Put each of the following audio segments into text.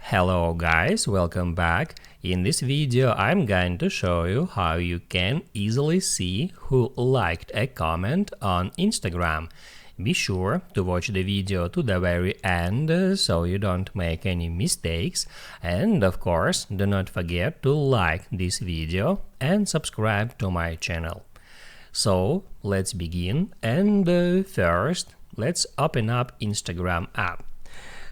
Hello guys, welcome back. In this video I'm going to show you how you can easily see who liked a comment on Instagram. Be sure to watch the video to the very end so you don't make any mistakes, and of course do not forget to like this video and subscribe to my channel. So let's begin, and first let's open up Instagram app.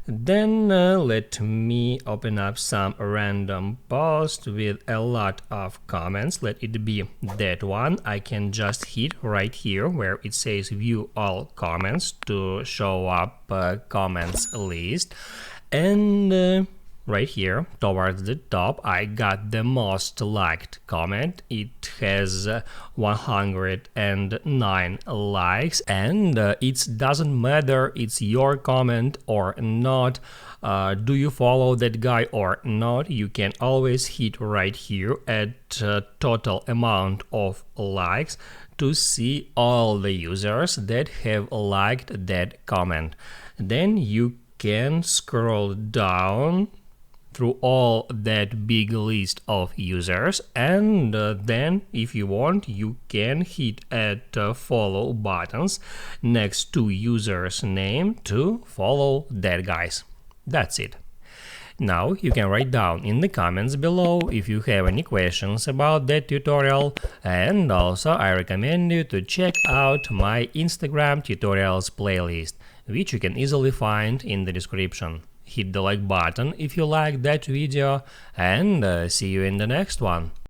Then let me open up some random post with a lot of comments. Let it be that one. I can just hit right here where it says view all comments to show up comments list, and right here towards the top I got the most liked comment. It has 109 likes, and it doesn't matter it's your comment or not. Do you follow that guy or not? You can always hit right here at total amount of likes to see all the users that have liked that comment. Then you can scroll down through all that big list of users, and then if you want you can hit at follow buttons next to users name to follow that guys. That's it. Now you can write down in the comments below if you have any questions about that tutorial, and also I recommend you to check out my Instagram tutorials playlist, which you can easily find in the description. Hit the like button if you like that video, and see you in the next one.